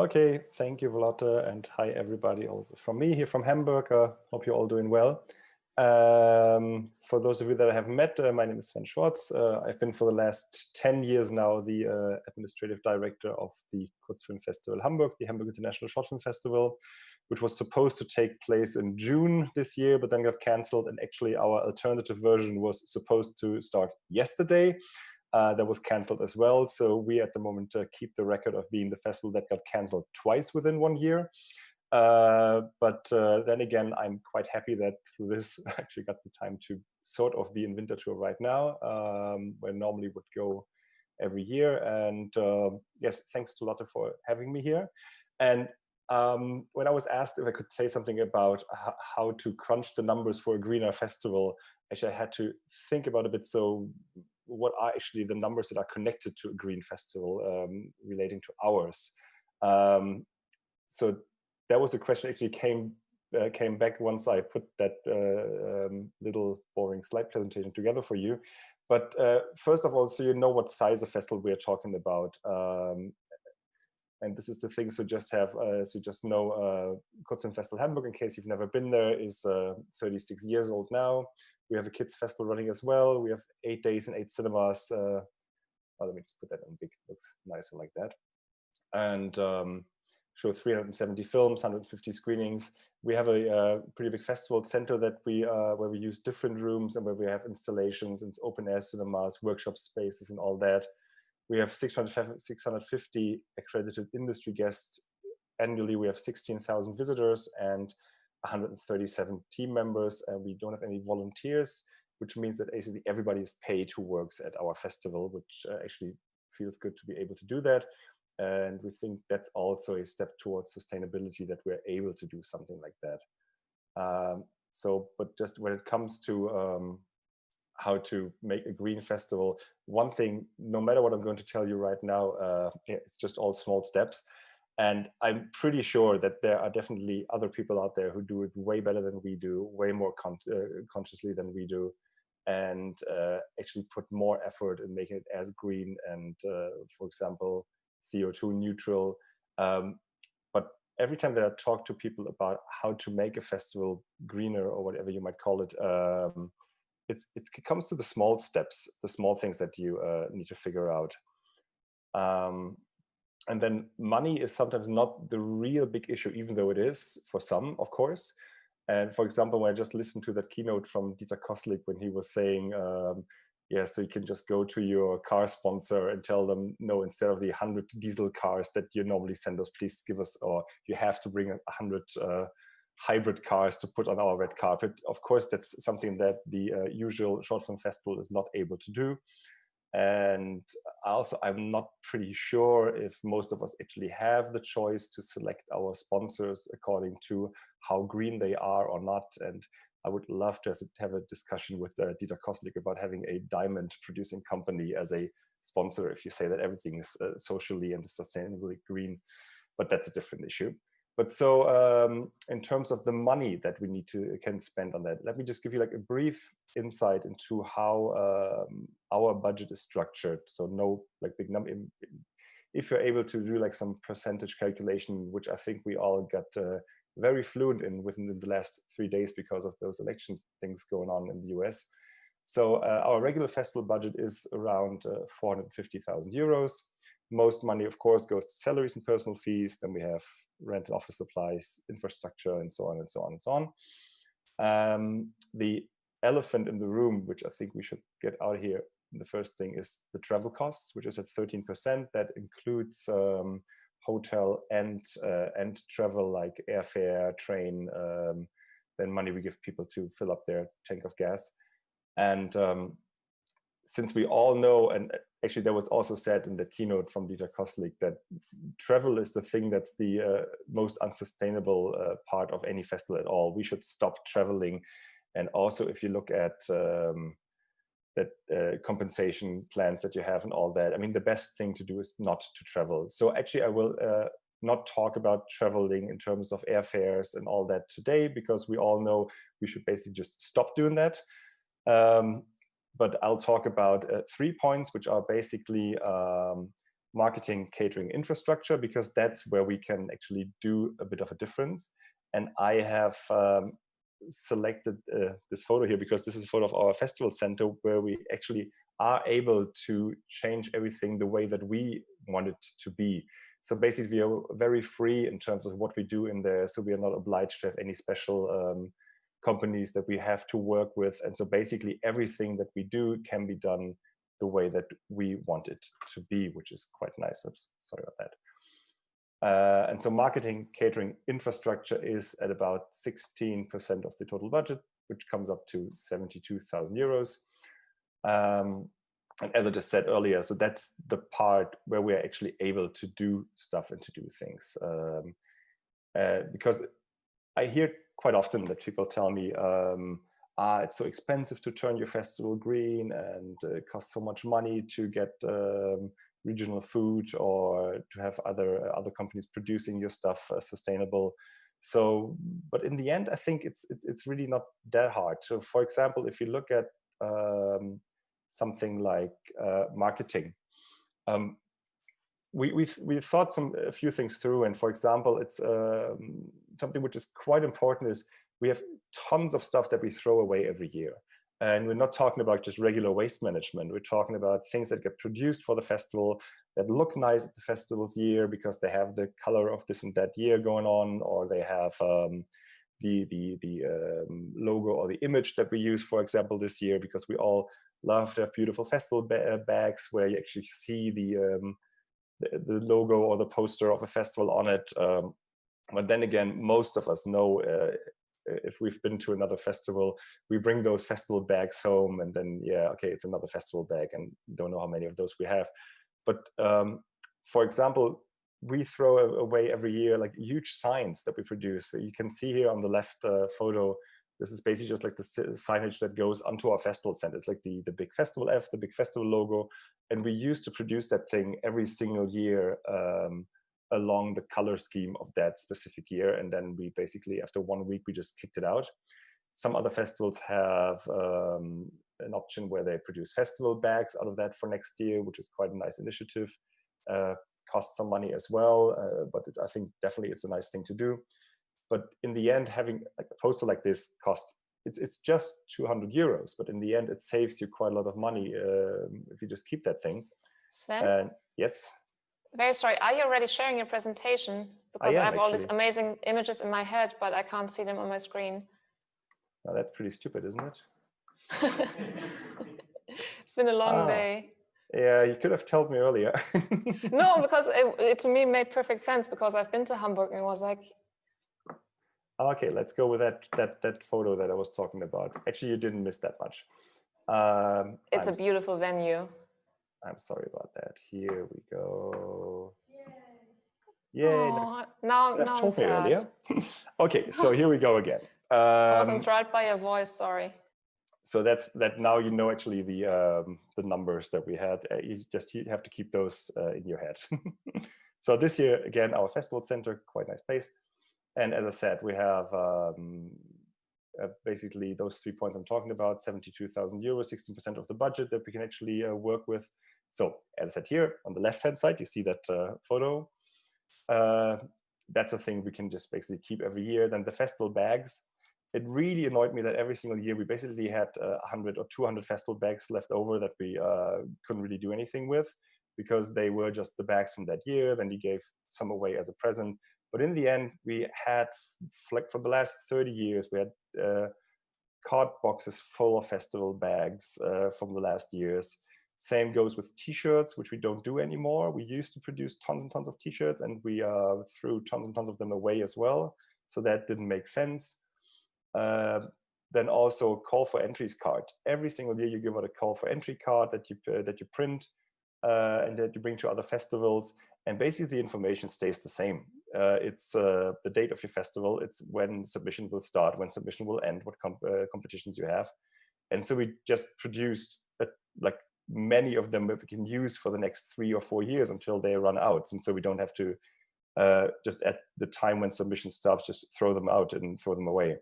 Okay, thank you, Lotte, and hi everybody also from me here from Hamburg. Hope you're all doing well. For those of you that I haven't met, my name is Sven Schwarz. I've been for the last 10 years now the administrative director of the Kurzfilm Festival Hamburg, the Hamburg Internationale Short Film Festival, which was supposed to take place in June this year, but then got cancelled. And actually our alternative version was supposed to start yesterday. That was cancelled as well. So we at the moment keep the record of being the festival that got cancelled twice within 1 year. But then again, I'm quite happy that through this I actually got the time to sort of be in Winterthur right now, where normally would go every year. And yes, thanks to Lotte for having me here. And when I was asked if I could say something about how to crunch the numbers for a greener festival, actually I had to think about a bit. So what are actually the numbers that are connected to a green festival relating to ours? So that was a question actually came back once I put that little boring slide presentation together for you. But first of all, so you know what size of festival we are talking about. And this is the thing, so just know Kurzfilm Festival Hamburg, in case you've never been there, is 36 years old now. We have a kids festival running as well. We have 8 days and 8 cinemas. Well, let me just put that in big, looks nicer like that. And show 370 films, 150 screenings. We have a pretty big festival center that where we use different rooms and where we have installations and open air cinemas, workshop spaces and all that. We have 650 accredited industry guests. Annually, we have 16,000 visitors and 137 team members. And we don't have any volunteers, which means that basically everybody is paid who works at our festival, which actually feels good to be able to do that. And we think that's also a step towards sustainability, that we're able to do something like that. But just when it comes to how to make a green festival, one thing, no matter what I'm going to tell you right now, it's just all small steps. And I'm pretty sure that there are definitely other people out there who do it way better than we do, way more consciously than we do, and actually put more effort in making it as green and, for example, CO2 neutral. But every time that I talk to people about how to make a festival greener, or whatever you might call it, it comes to the small steps, the small things that you need to figure out. And then money is sometimes not the real big issue, even though it is for some, of course. And for example, when I just listened to that keynote from Dieter Koslik, when he was saying, yeah, so you can just go to your car sponsor and tell them, no, instead of the 100 diesel cars that you normally send us, please give us, or you have to bring 100 hybrid cars to put on our red carpet. Of course, that's something that the usual short film festival is not able to do. And also, I'm not pretty sure if most of us actually have the choice to select our sponsors according to how green they are or not. And I would love to have a discussion with Dieter Koslik about having a diamond producing company as a sponsor, if you say that everything is socially and sustainably green. But that's a different issue. But so in terms of the money that we can spend on that, let me just give you like a brief insight into how our budget is structured. So no like big number. If you're able to do like some percentage calculation, which I think we all got very fluent in within the last 3 days because of those election things going on in the US. So our regular festival budget is around 450,000 euros. Most money, of course, goes to salaries and personal fees. Then we have rent and office supplies, infrastructure, and so on and so on and so on. The elephant in the room, which I think we should get out here, the first thing is the travel costs, which is at 13%. That includes hotel and travel, like airfare, train, then money we give people to fill up their tank of gas. And since we all know, and actually that was also said in the keynote from Dieter Koslik, that travel is the thing that's the most unsustainable part of any festival at all. We should stop traveling. And also if you look at compensation plans that you have and all that, I mean, the best thing to do is not to travel. So actually I will not talk about traveling in terms of airfares and all that today, because we all know we should basically just stop doing that. But I'll talk about 3 points, which are basically marketing, catering, infrastructure, because that's where we can actually do a bit of a difference. And I have selected this photo here because this is a photo of our festival center where we actually are able to change everything the way that we want it to be. So basically, we are very free in terms of what we do in there. So we are not obliged to have any special companies that we have to work with. And so basically everything that we do can be done the way that we want it to be, which is quite nice. Oops, sorry about that. And so marketing, catering, infrastructure is at about 16% of the total budget, which comes up to 72,000 euros. And as I just said earlier, so that's the part where we're actually able to do stuff and to do things. Because I hear quite often that people tell me, it's so expensive to turn your festival green, and it costs so much money to get regional food or to have other companies producing your stuff sustainable. So, but in the end, I think it's really not that hard. So, for example, if you look at something like marketing, we thought a few things through, and for example, it's something which is quite important is we have tons of stuff that we throw away every year. And we're not talking about just regular waste management. We're talking about things that get produced for the festival that look nice at the festival's year because they have the color of this and that year going on, or they have the logo or the image that we use, for example, this year, because we all love to have beautiful festival bags where you actually see the logo or the poster of a festival on it. But then again, most of us know if we've been to another festival, we bring those festival bags home, and then, yeah, okay, it's another festival bag, and don't know how many of those we have. But for example, we throw away every year like huge signs that we produce. You can see here on the left photo, this is basically just like the signage that goes onto our festival center. It's like the big festival F, the big festival logo. And we used to produce that thing every single year along the color scheme of that specific year. And then we basically, after 1 week, we just kicked it out. Some other festivals have an option where they produce festival bags out of that for next year, which is quite a nice initiative. Costs some money as well, but I think definitely it's a nice thing to do. But in the end, having like a poster like this costs, it's just 200 euros, but in the end, it saves you quite a lot of money if you just keep that thing. Sven? Yes? Very sorry, are you already sharing your presentation? Because I have all these amazing images in my head, but I can't see them on my screen. Now, that's pretty stupid, isn't it? It's been a long day. Yeah, you could have told me earlier. No, because it to me made perfect sense, because I've been to Hamburg and it was like... Okay, let's go with that photo that I was talking about. Actually, you didn't miss that much. It's a beautiful venue. I'm sorry about that. Here we go. Yay! Oh, now I'm sad. Earlier. Okay, so here we go again. I was enthralled by your voice. Sorry. So that's that. Now you know actually the numbers that we had. You have to keep those in your head. So this year again, our festival center, quite nice place. And as I said, we have basically those 3 points I'm talking about: 72,000 euros, 16% of the budget that we can actually work with. So as I said here on the left-hand side, you see that photo. That's a thing we can just basically keep every year. Then the festival bags. It really annoyed me that every single year we basically had 100 or 200 festival bags left over that we couldn't really do anything with, because they were just the bags from that year. Then we gave some away as a present. But in the end, we had, like for the last 30 years, we had card boxes full of festival bags from the last years. Same goes with t-shirts, which we don't do anymore. We used to produce tons and tons of t-shirts, and we threw tons and tons of them away as well. So that didn't make sense. Then also call for entries card. Every single year you give out a call for entry card that you print and that you bring to other festivals. And basically the information stays the same. It's the date of your festival. It's when submission will start, when submission will end, what competitions you have. And so we just produced like many of them that we can use for the next 3 or 4 years until they run out. And so we don't have to just at the time when submission stops, just throw them out and throw them away.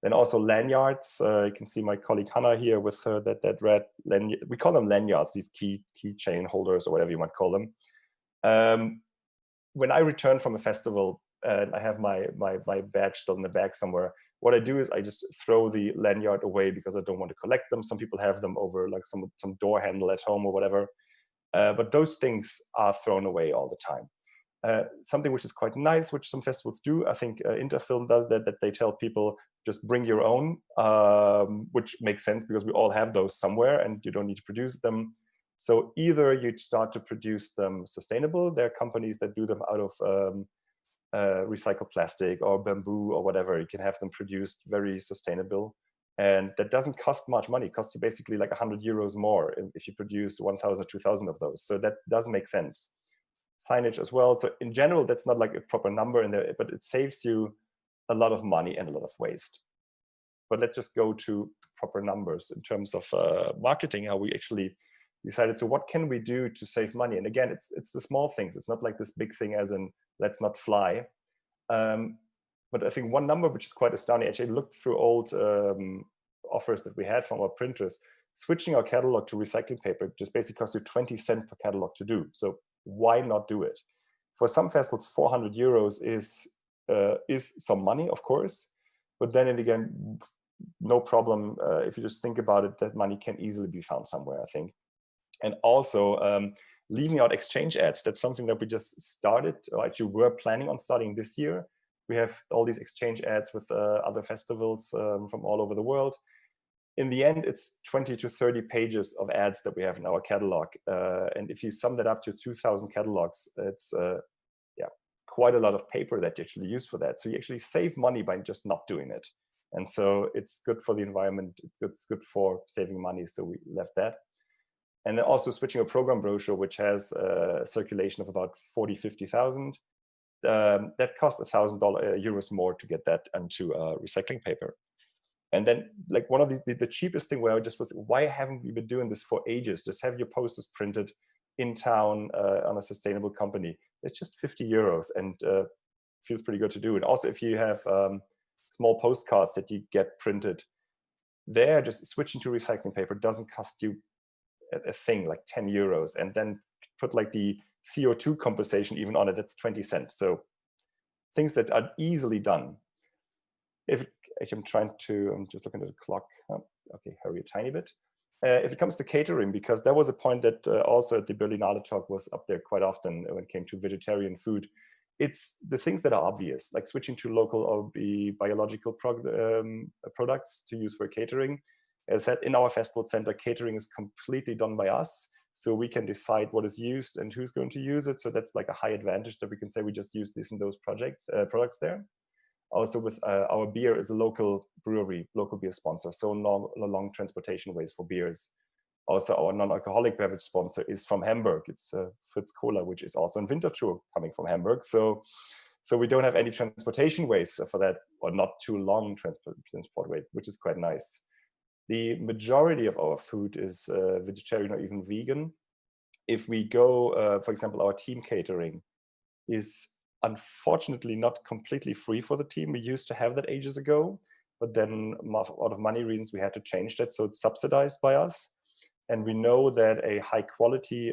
Then also lanyards. You can see my colleague Hannah here with that red lanyard. We call them lanyards, these keychain holders or whatever you might call them. When I return from a festival and I have my badge still in the bag somewhere, what I do is I just throw the lanyard away because I don't want to collect them. Some people have them over like some door handle at home or whatever. But those things are thrown away all the time. Something which is quite nice, which some festivals do, I think Interfilm does that they tell people just bring your own, which makes sense because we all have those somewhere and you don't need to produce them. So either you start to produce them sustainable. There are companies that do them out of recycled plastic or bamboo or whatever. You can have them produced very sustainable. And that doesn't cost much money. It costs you basically like 100 euros more if you produce 1,000 or 2,000 of those. So that does make sense. Signage as well. So in general, that's not like a proper number in there, but it saves you a lot of money and a lot of waste. But let's just go to proper numbers in terms of marketing, how we actually decided, so what can we do to save money? And again, it's the small things. It's not like this big thing as in, let's not fly. But I think one number, which is quite astounding, actually looked through old offers that we had from our printers. Switching our catalog to recycling paper just basically costs you 20 cents per catalog to do. So why not do it? For some festivals, 400 euros is some money, of course. But then again, no problem. If you just think about it, that money can easily be found somewhere, I think. And also leaving out exchange ads. That's something that we just started, or actually we're planning on starting this year. We have all these exchange ads with other festivals from all over the world. In the end, it's 20 to 30 pages of ads that we have in our catalog. And if you sum that up to 2,000 catalogs, it's quite a lot of paper that you actually use for that. So you actually save money by just not doing it. And so it's good for the environment. It's good for saving money. So we left that. And then also switching a program brochure, which has a circulation of about 40, 50,000. That costs €1,000 more to get that into recycling paper. And then like one of the cheapest thing where I just was, why haven't we been doing this for ages? Just have your posters printed in town on a sustainable company. It's just 50 euros and feels pretty good to do. And also if you have small postcards that you get printed there, just switching to recycling paper doesn't cost you a thing like 10 euros. And then put like the CO2 compensation even on it, that's 20 cents. So things that are easily done. I'm just looking at the clock. Okay, hurry a tiny bit. If it comes to catering, because that was a point that also at the Berlinale talk was up there quite often when it came to vegetarian food. It's the things that are obvious, like switching to local or biological products to use for catering. As said, in our festival center, catering is completely done by us. So we can decide what is used and who's going to use it. So that's like a high advantage that we can say we just use this in those products there. Also with our beer is a local brewery, local beer sponsor. So no long transportation ways for beers. Also our non-alcoholic beverage sponsor is from Hamburg. It's Fritz Cola, which is also in Winterthur coming from Hamburg. So we don't have any transportation ways for that, or not too long transport way, which is quite nice. The majority of our food is vegetarian or even vegan. If we go, for example, our team catering is unfortunately not completely free for the team. We used to have that ages ago, but then out of money reasons, we had to change that. So it's subsidized by us. And we know that a high quality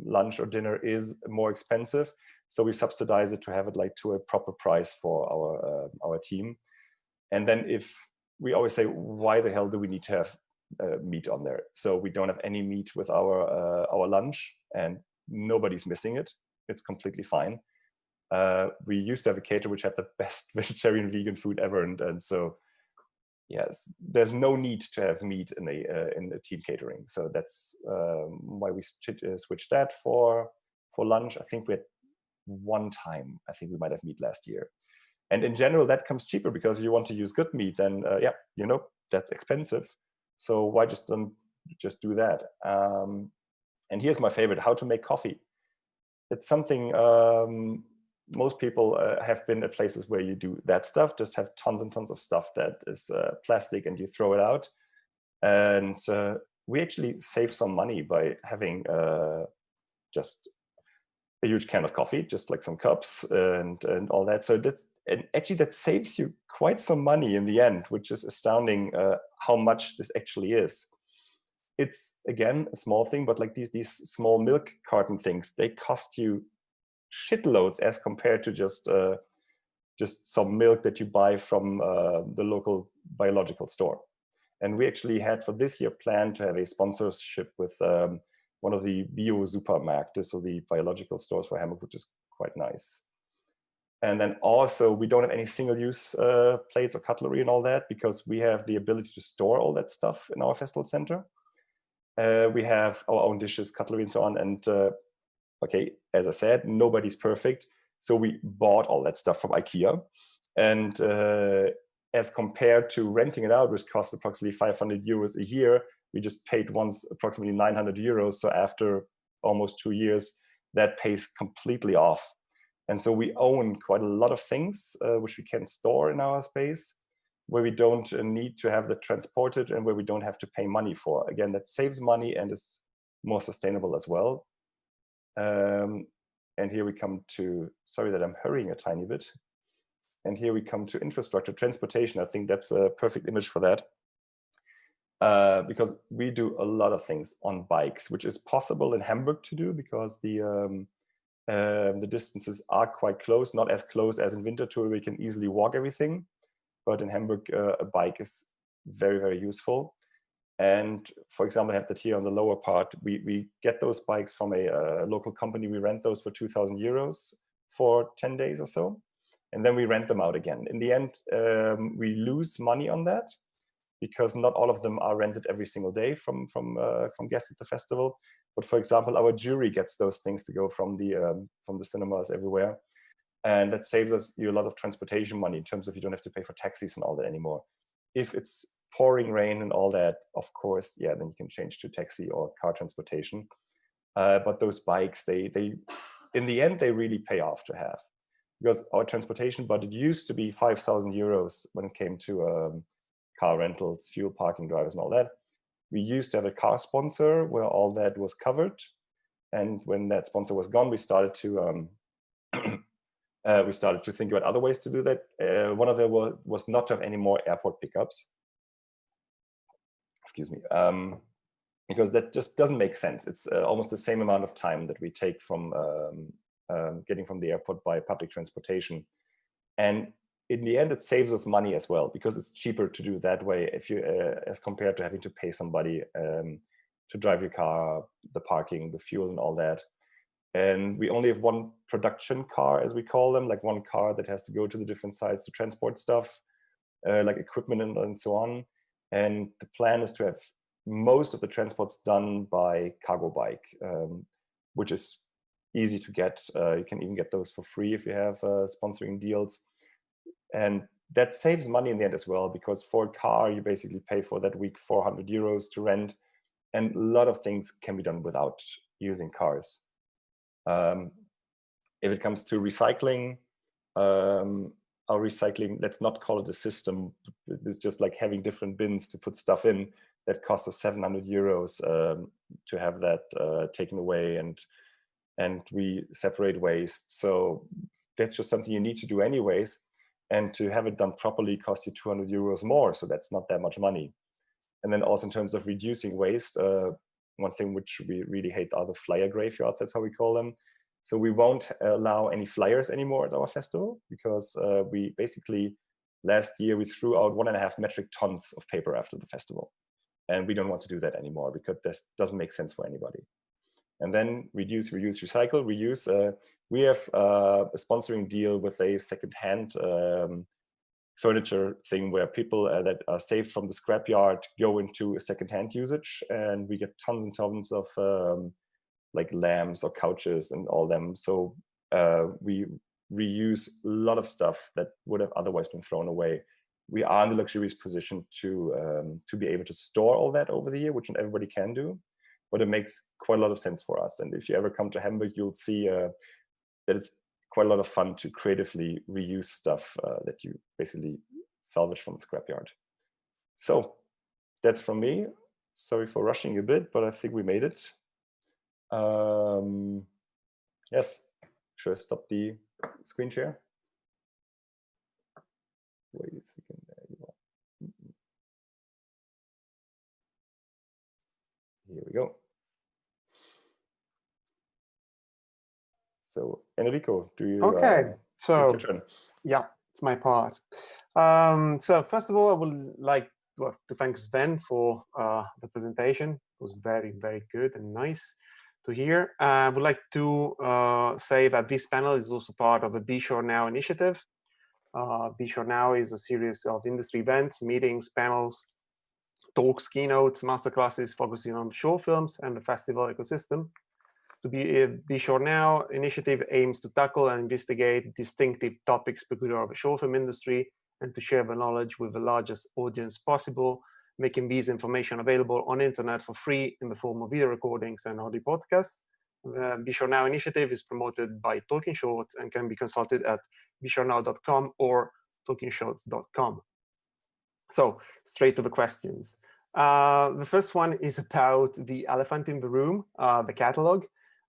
lunch or dinner is more expensive. So we subsidize it to have it like to a proper price for our team. And then if we always say, why the hell do we need to have meat on there? So we don't have any meat with our lunch, and nobody's missing it. It's completely fine. We used to have a caterer which had the best vegetarian vegan food ever, and so yes, there's no need to have meat in a team catering. So that's why we switched that for lunch. I think we had one time. I think we might have meat last year. And in general, that comes cheaper because if you want to use good meat, then that's expensive. So why just don't just do that? And here's my favorite: how to make coffee. It's something most people have been at places where you do that stuff, just have tons and tons of stuff that is plastic and you throw it out. And we actually save some money by having just a huge can of coffee, just like some cups and all that. So that saves you quite some money in the end, which is astounding how much this actually is. it's again a small thing, but like these small milk carton things, they cost you shitloads as compared to just some milk that you buy from the local biological store. And we actually had for this year planned to have a sponsorship with one of the bio supermärkte, so the biological stores for Hamburg, which is quite nice. And then also we don't have any single-use plates or cutlery and all that, because we have the ability to store all that stuff in our festival center. We have our own dishes, cutlery, and so on. And okay, as I said, nobody's perfect. So we bought all that stuff from IKEA. And as compared to renting it out, which costs approximately 500 euros a year, we just paid once approximately 900 euros. So after almost 2 years, that pays completely off. And so we own quite a lot of things which we can store in our space, where we don't need to have that transported and where we don't have to pay money for. Again, that saves money and is more sustainable as well. And here we come to, sorry that I'm hurrying a tiny bit. And here we come to infrastructure, transportation. I think that's a perfect image for that. Because we do a lot of things on bikes, which is possible in Hamburg to do because the distances are quite close, not as close as in Winterthur, where we can easily walk everything. But in Hamburg, a bike is very, very useful. And for example, I have that here on the lower part. We get those bikes from a local company. We rent those for 2,000 euros for 10 days or so. And then we rent them out again. In the end, we lose money on that because not all of them are rented every single day from guests at the festival. But for example, our jury gets those things to go from the cinemas everywhere. And that saves you a lot of transportation money in terms of you don't have to pay for taxis and all that anymore. If it's pouring rain and all that, of course, yeah, then you can change to taxi or car transportation. But those bikes, they in the end, they really pay off to have. Because our transportation budget used to be 5,000 euros when it came to car rentals, fuel, parking, drivers, and all that. We used to have a car sponsor where all that was covered. And when that sponsor was gone, we started to think about other ways to do that. One of them was not to have any more airport pickups. Excuse me. Because that just doesn't make sense. It's almost the same amount of time that we take from getting from the airport by public transportation. And in the end, it saves us money as well, because it's cheaper to do that way if you as compared to having to pay somebody to drive your car, the parking, the fuel, and all that. And we only have one production car, as we call them, like one car that has to go to the different sites to transport stuff, like equipment and so on. And the plan is to have most of the transports done by cargo bike, which is easy to get. You can even get those for free if you have sponsoring deals. And that saves money in the end as well, because for a car, you basically pay for that week 400 euros to rent. And a lot of things can be done without using cars. If it comes to recycling, our recycling, let's not call it a system. It's just like having different bins to put stuff in that costs us 700 euros to have that taken away, and we separate waste. So that's just something you need to do anyways. And to have it done properly costs you 200 euros more. So that's not that much money. And then also in terms of reducing waste, one thing which we really hate are the flyer graveyards, that's how we call them. So we won't allow any flyers anymore at our festival, because we basically, last year, we threw out 1.5 metric tons of paper after the festival. And we don't want to do that anymore, because this doesn't make sense for anybody. And then reduce, reuse, recycle, reuse. We have a sponsoring deal with a secondhand furniture thing where people that are saved from the scrapyard go into a secondhand usage, and we get tons and tons of like lamps or couches and all them. So we reuse a lot of stuff that would have otherwise been thrown away. We are in the luxurious position to be able to store all that over the year, which not everybody can do, but it makes quite a lot of sense for us. And if you ever come to Hamburg, you'll see that it's quite a lot of fun to creatively reuse stuff that you basically salvage from the scrapyard. So that's from me. Sorry for rushing a bit, but I think we made it. Yes, should I stop the screen share? Wait a second, there you are. Here we go. So Enrico, do you? Okay, so it's your turn. Yeah, it's my part. So first of all, I would like to thank Sven for the presentation. It was very, very good and nice to hear. I would like to say that this panel is also part of the Be Sure Now initiative. Be Sure Now is a series of industry events, meetings, panels, talks, keynotes, masterclasses focusing on short films and the festival ecosystem. The Be Sure Now initiative aims to tackle and investigate distinctive topics peculiar of the short film industry and to share the knowledge with the largest audience possible, making these information available on the internet for free in the form of video recordings and audio podcasts. The Be Sure Now initiative is promoted by Talking Shorts and can be consulted at beshorenow.com or talkingshorts.com. So straight to the questions. The first one is about the elephant in the room, the catalog.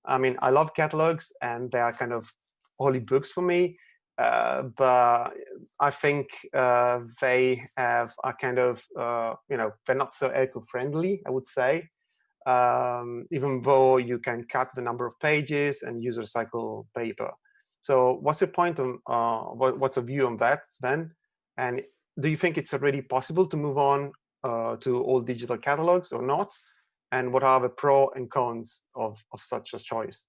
I mean, I love catalogs and they are kind of holy books for me, but I think they have a kind of, they're not so eco-friendly, I would say, even though you can cut the number of pages and use recycled paper. So what's your point on, what's your view on that, Sven? And do you think it's already possible to move on to all digital catalogs or not? And what are the pros and cons of such a choice?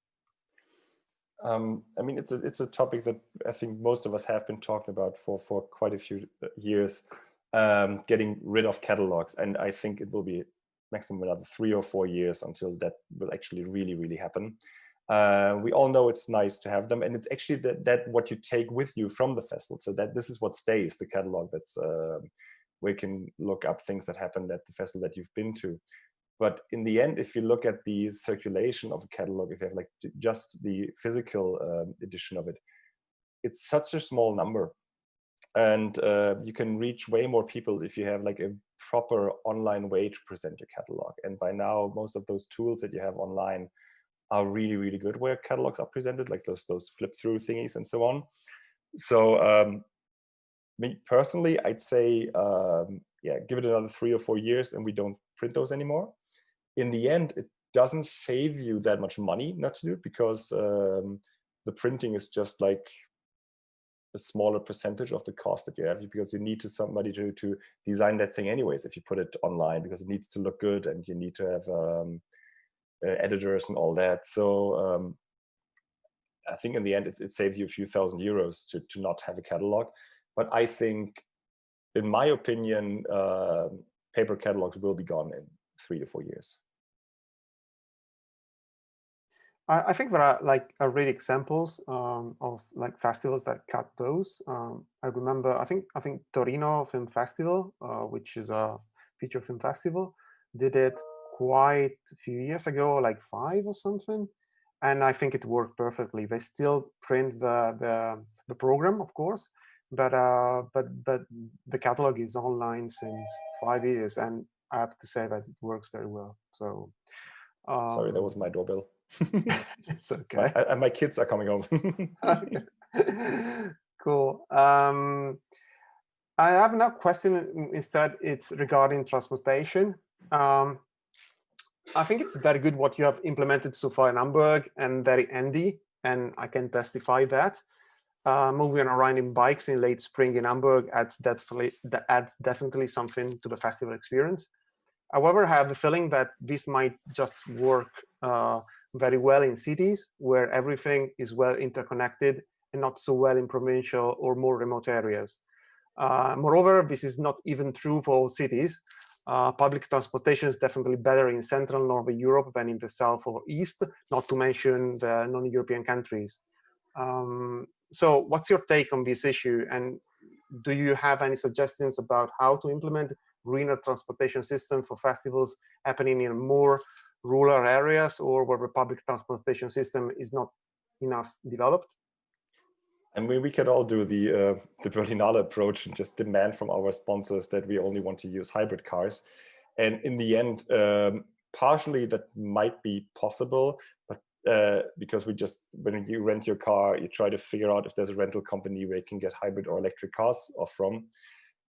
I mean, it's a topic that I think most of us have been talking about for quite a few years, getting rid of catalogs. And I think it will be maximum another 3 or 4 years until that will actually really happen. We all know it's nice to have them, and it's actually that what you take with you from the festival. So that this is what stays, the catalog. That's where you can look up things that happened at the festival that you've been to. But in the end, if you look at the circulation of a catalog, if you have like just the physical edition of it, it's such a small number. And you can reach way more people if you have like a proper online way to present your catalog. And by now, most of those tools that you have online are really good where catalogs are presented, like those flip through thingies and so on. So me personally, I'd say, yeah, give it another 3 or 4 years and we don't print those anymore. In the end, it doesn't save you that much money not to do it, because the printing is just like a smaller percentage of the cost that you have, because you need somebody to design that thing anyways if you put it online, because it needs to look good and you need to have editors and all that. So I think in the end it saves you a few thousand euros to not have a catalog. But I think, in my opinion, paper catalogs will be gone in 3 to 4 years. I think there are like already examples of like festivals that cut those. I remember, I think Torino Film Festival, which is a feature film festival, did it quite a few years ago, like 5 or something, and I think it worked perfectly. They still print the program, of course, but the catalog is online since 5 years, and I have to say that it works very well. So sorry, that was my doorbell. It's okay. My kids are coming home. Okay. Cool. I have another question instead. It's regarding transportation. I think it's very good what you have implemented so far in Hamburg, and very handy, and I can testify that. Moving around in bikes in late spring in Hamburg adds definitely something to the festival experience. However, I have the feeling that this might just work very well in cities where everything is well interconnected and not so well in provincial or more remote areas. Moreover, this is not even true for all cities. Public transportation is definitely better in Central and Northern Europe than in the South or East, not to mention the non-European countries. So what's your take on this issue? And do you have any suggestions about how to implement greener transportation system for festivals happening in more rural areas, or where the public transportation system is not enough developed? I mean, we could all do the Berlinale approach and just demand from our sponsors that we only want to use hybrid cars. And in the end, partially that might be possible, but because when you rent your car, you try to figure out if there's a rental company where you can get hybrid or electric cars off from.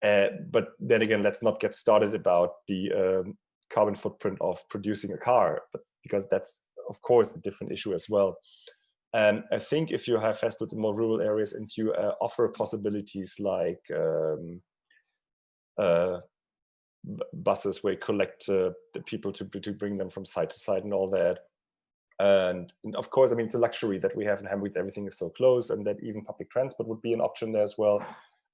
But then again, let's not get started about the carbon footprint of producing a car, but because that's of course a different issue as well. I think if you have festivals in more rural areas and you offer possibilities like buses where you collect the people to bring them from side to side and all that. And of course, I mean, it's a luxury that we have in Hamburg, everything is so close, and that even public transport would be an option there as well.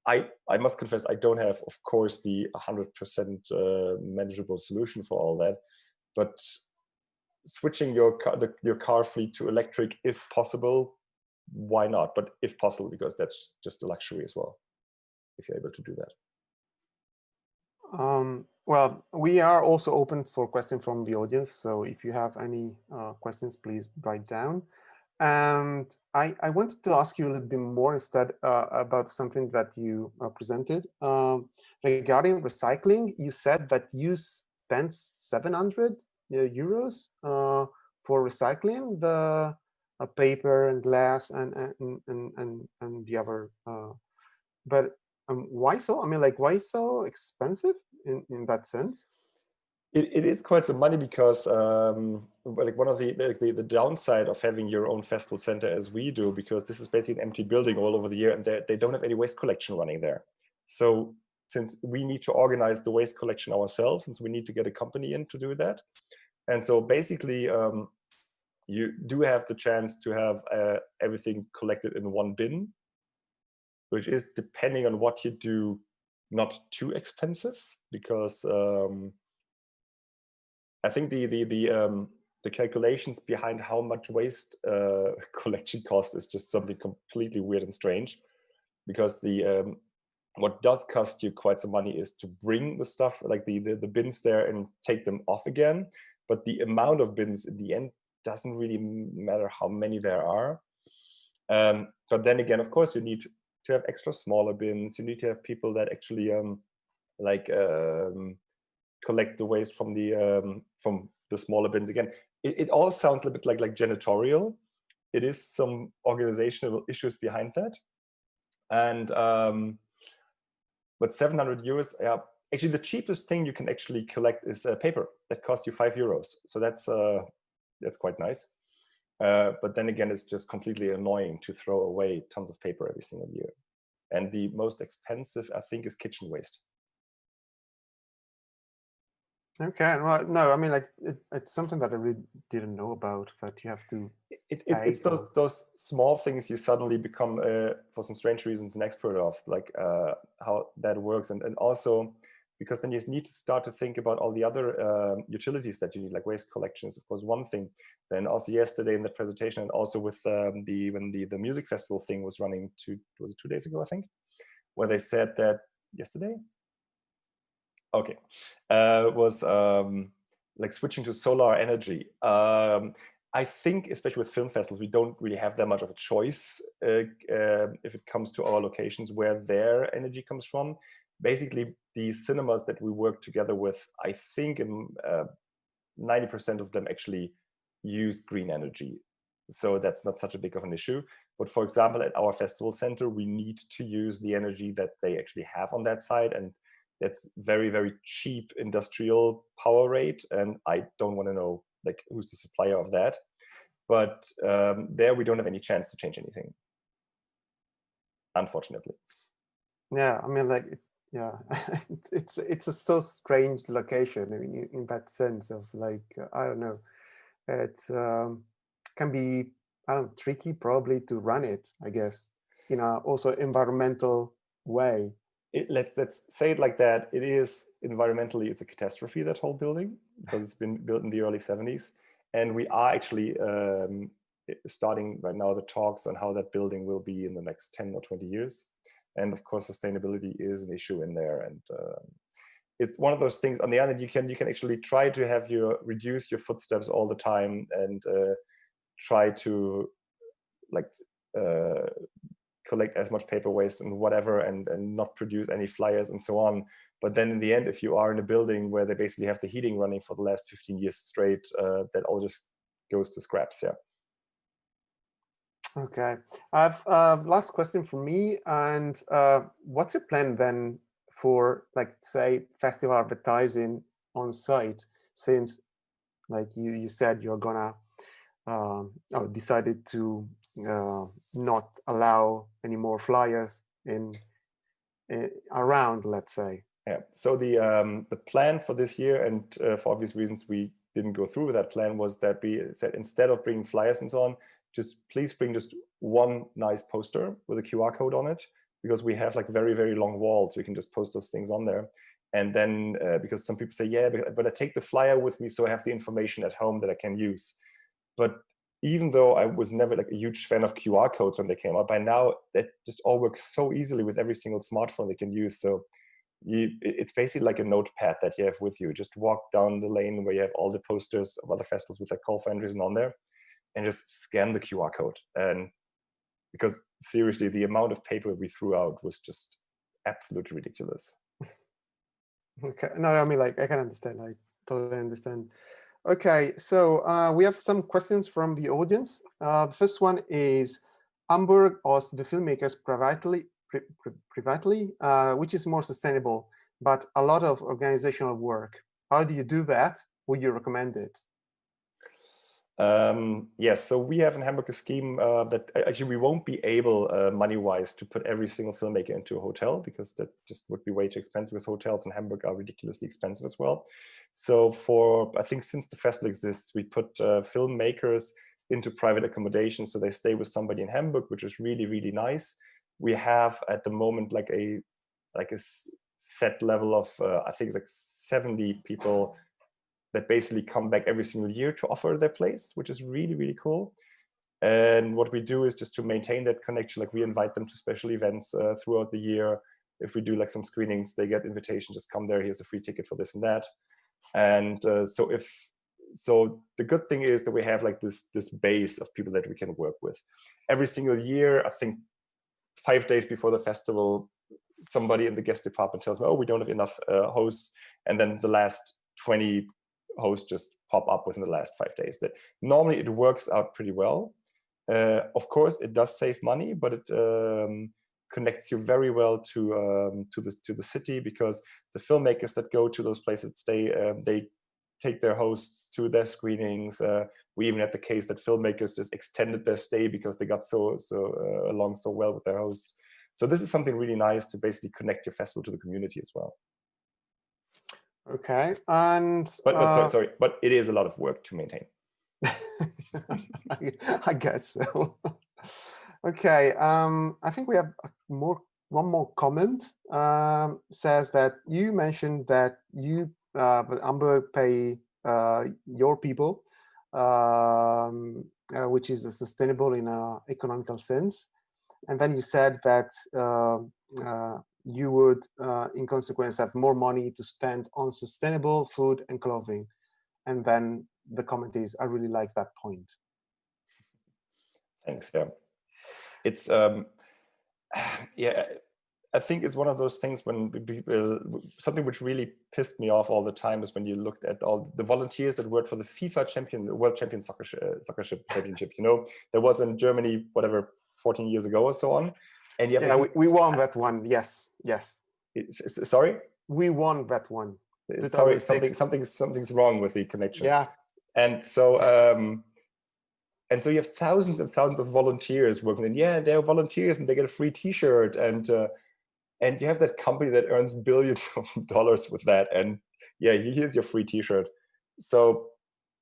I must confess, I don't have, of course, the 100% manageable solution for all that, but switching your car fleet to electric, if possible, why not? But if possible, because that's just a luxury as well, if you're able to do that. Well, we are also open for questions from the audience. So if you have any questions, please write down. And I wanted to ask you a little bit more instead about something that you presented. Regarding recycling, you said that you spent 700 euros for recycling the paper and glass and the other. But why so? I mean, like, why so expensive in that sense? It is quite some money because like one of the downside of having your own festival center as we do, because this is basically an empty building all over the year, and they don't have any waste collection running there. So since we need to organize the waste collection ourselves, and so we need to get a company in to do that. And so basically you do have the chance to have everything collected in one bin, which is, depending on what you do, not too expensive, because I think the calculations behind how much waste collection costs is just something completely weird and strange, because the what does cost you quite some money is to bring the stuff, like the bins there, and take them off again. But the amount of bins in the end doesn't really matter how many there are. But then again, of course, you need to have extra smaller bins. You need to have people that actually collect the waste from the smaller bins again. It all sounds a little bit like janitorial. It is some organizational issues behind that. And but 700 euros, yeah, actually the cheapest thing you can actually collect is paper. That costs you 5 euros. So that's quite nice. But then again, it's just completely annoying to throw away tons of paper every single year. And the most expensive, I think, is kitchen waste. Okay, well, no, I mean, like, it's something that I really didn't know about, that you have to. It's those small things you suddenly become, for some strange reasons, an expert of, like how that works, and also because then you need to start to think about all the other utilities that you need, like waste collections, of course, one thing. Then also yesterday in the presentation, and also with when the music festival thing was running, was it 2 days ago, I think, where they said that yesterday. Okay, was like switching to solar energy. I think, especially with film festivals, we don't really have that much of a choice if it comes to our locations where their energy comes from. Basically, the cinemas that we work together with, I think 90% of them actually use green energy. So that's not such a big of an issue. But for example, at our festival center, we need to use the energy that they actually have on that side. And that's very, very cheap industrial power rate. And I don't want to know like who's the supplier of that. But there we don't have any chance to change anything, unfortunately. Yeah, I mean, like, yeah, it's a so strange location. I mean, in that sense of like, I don't know, it can be tricky probably to run it, I guess, in a also environmental way. Let's say it like that. It is environmentally, it's a catastrophe, that whole building, because it's been built in the early 70s. And we are actually starting right now the talks on how that building will be in the next 10 or 20 years. And of course, sustainability is an issue in there. And it's one of those things. On the other hand, you can actually try to have reduce your footsteps all the time, and try to like collect as much paper waste and whatever, and not produce any flyers and so on. But then in the end, if you are in a building where they basically have the heating running for the last 15 years straight, that all just goes to scraps. Yeah. Okay, I've last question for me. And what's your plan then for, like, say, festival advertising on site? since, like you said, you're gonna decided to not allow any more flyers in around, let's say. Yeah. So the plan for this year, and for obvious reasons we didn't go through with that plan, was that we said instead of bringing flyers and so on, just please bring just one nice poster with a QR code on it, because we have like very, very long walls. We can just post those things on there. And then because some people say, yeah, but I take the flyer with me so I have the information at home that I can use. But even though I was never like a huge fan of QR codes when they came out, by now that just all works so easily with every single smartphone they can use. So it's basically like a notepad that you have with you. Just walk down the lane where you have all the posters of other festivals with like call for entries and on there, and just scan the QR code. And because seriously, the amount of paper we threw out was just absolutely ridiculous. Okay, no, I mean, like, I can understand. I totally understand. Okay, so we have some questions from the audience. The first one is, Hamburg hosts the filmmakers privately, which is more sustainable, but a lot of organizational work. How do you do that? Would you recommend it? Yes, so we have in Hamburg a scheme that actually we won't be able money-wise to put every single filmmaker into a hotel, because that just would be way too expensive, because hotels in Hamburg are ridiculously expensive as well. So for, I think since the festival exists, we put filmmakers into private accommodation, so they stay with somebody in Hamburg, which is really, really nice. We have at the moment like a set level of, I think it's like 70 people that basically come back every single year to offer their place, which is really, really cool. And what we do is just to maintain that connection, like we invite them to special events throughout the year. If we do like some screenings, they get invitations, just come there, here's a free ticket for this and that. And so the good thing is that we have like this base of people that we can work with. Every single year, I think 5 days before the festival, somebody in the guest department tells me, oh, we don't have enough hosts. And then the last 20 hosts just pop up within the last 5 days. That normally it works out pretty well. Of course, it does save money, but it connects you very well to the city, because the filmmakers that go to those places, they take their hosts to their screenings. We even had the case that filmmakers just extended their stay because they got along so well with their hosts. So this is something really nice to basically connect your festival to the community as well. Okay, and but sorry, but it is a lot of work to maintain. I guess so. Okay, I think we have one more comment. Says that you mentioned that you Hamburg pay your people, which is sustainable in an economical sense, and then you said that you would, in consequence, have more money to spend on sustainable food and clothing. And then the comment is, I really like that point. Thanks. Yeah, it's yeah, I think it's one of those things when something which really pissed me off all the time is when you looked at all the volunteers that worked for the FIFA World Champion Soccer Championship. You know, there was in Germany, whatever, 14 years ago or so on. And yeah, we won that one. Yes. Sorry? We won that one. Sorry, something's wrong with the connection. Yeah. And so you have thousands and thousands of volunteers working, and yeah, they're volunteers and they get a free T-shirt, and you have that company that earns billions of dollars with that, and yeah, here's your free T-shirt. So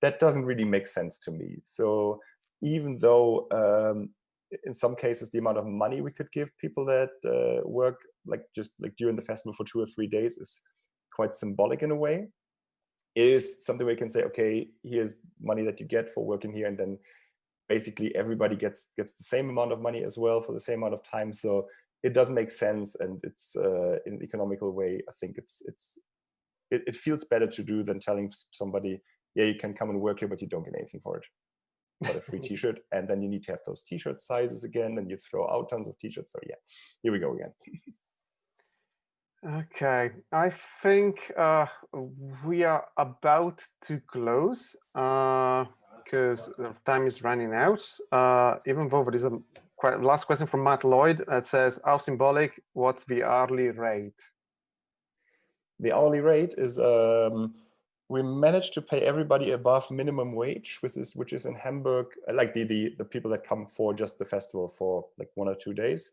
that doesn't really make sense to me. So even though in some cases the amount of money we could give people that work just during the festival for 2 or 3 days is quite symbolic in a way, is something where you can say, okay, here's money that you get for working here, and then basically everybody gets the same amount of money as well for the same amount of time. So it does make sense, and it's in an economical way. I think it feels better to do than telling somebody, yeah, you can come and work here, but you don't get anything for it. But a free T-shirt, and then you need to have those T-shirt sizes again, and you throw out tons of T-shirts. So yeah, here we go again. Okay, I think we are about to close because time is running out. Even though there is a last question from Matt Lloyd that says, how symbolic, what's the hourly rate? The hourly rate is we managed to pay everybody above minimum wage, which is in Hamburg, like the people that come for just the festival for like 1 or 2 days.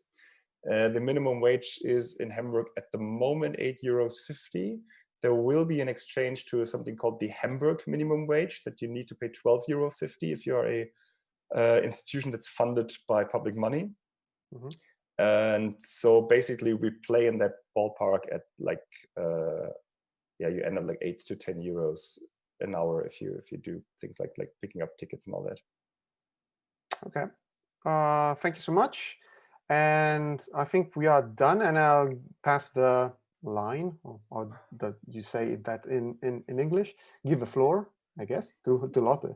The minimum wage is in Hamburg at the moment €8.50. There will be an exchange to something called the Hamburg minimum wage that you need to pay €12.50 if you're a institution that's funded by public money. Mm-hmm. And so basically we play in that ballpark at like you end up like 8 to 10 euros an hour if you do things like picking up tickets and all that. Okay, thank you so much. And I think we are done, and I'll pass the line, or that you say that in English. Give the floor, I guess, to Lotte.